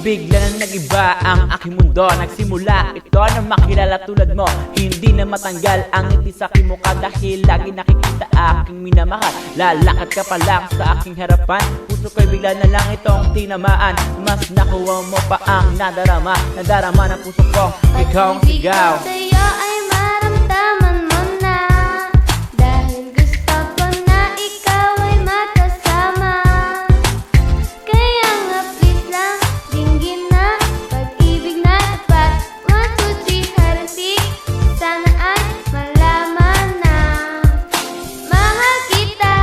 Bigla na nag-iba ang aking mundo. Nagsimula ito na makilala tulad mo. Hindi na matanggal ang ngiti sa aking mukha, dahil lagi nakikita aking minamahal. Lalakad ka pa lang sa aking harapan, puso ko'y bigla na lang itong tinamaan. Mas nakuha mo pa ang nadarama, nadarama ng puso ko, ikaw ang sigaw. Pag-ibig ko sa'yo ay maramdaman mo na, dahil gusto ko na ikaw ay magkasama. Kaya nga please lang, dinggin na, pag-ibig na tapat. 1, 2, 3, harantik, sana ay malaman na. Mahal kita,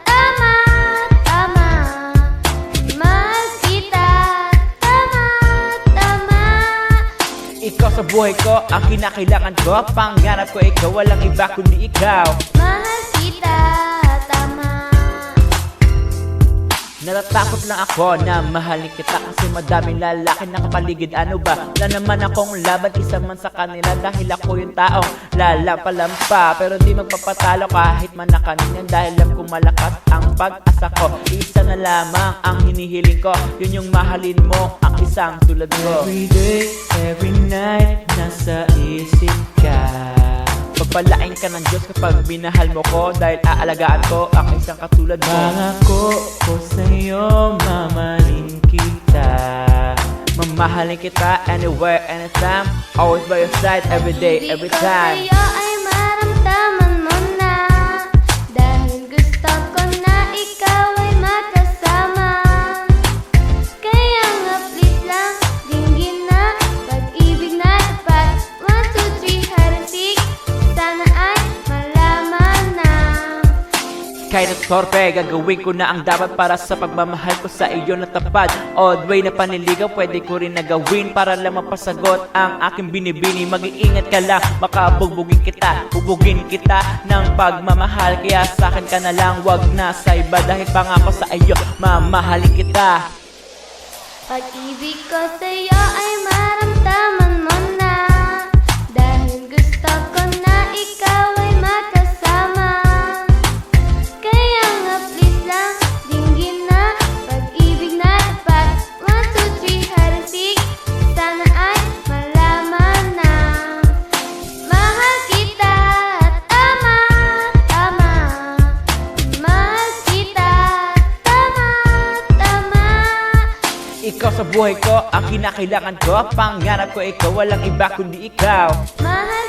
tama, tama. Mahal kita, tama, tama. Ikaw sa buhay ko, ang kinakailangan ko. Pangarap ko ikaw, walang iba kundi ikaw. Mahal kita, tama. Natatakot lang ako na mahalin kita, kasi madaming lalaki nakapaligid. Ano ba? Wala naman akong laban, isa man sa kanila, dahil ako yung taong lalampalampa. Pero di magpapatalo kahit man na kanina, dahil alam kong malakas ang pag-asa ko. Isa na lamang ang hinihiling ko, yun yung mahalin mo ang isang tulad ko. Every day, every night, nasa isip ka. Pagpalain ka ng Diyos kapag minahal mo ko, dahil aalagaan ko ang isang katulad mo. Pangako ko sa'yo, mamahalin kita. Mamahalin kita anywhere, anytime, always by your side, every day, every time. Pag-ibig ko sa'yo ay maramdaman mo na, dahil gusto ko na ikaw ay magkasama. Kaya nga please lang, dinggin na, pag-ibig na tapat. 1, 2, 3, harantik, sana ay malaman na. Kahit at torpe, gagawin ko na ang dapat para sa pagmamahal ko sa iyo na tapat. Odd way na paniligaw, pwede ko rin nagawin para lang mapasagot ang aking binibini. Mag-iingat ka lang, makabugbugin kita, bubugin kita ng pagmamahal. Kaya sa akin ka na lang, wag na sa iba, dahil pangako sa iyo, mamahalin kita. Pag-ibig ko sa'yo ay maramdaman mo na, dahil gusto ko na ikaw ay magkasama. Kaya nga please lang, dinggin na, pag-ibig na tapat. 1, 2, 3, harantik, sana ay malaman na. Mahal kita, tama, tama. Mahal kita, tama, tama. Ikaw sa buhay ko, ang kinakailangan ko. Pangarap ko ikaw, walang iba kundi ikaw. Mahal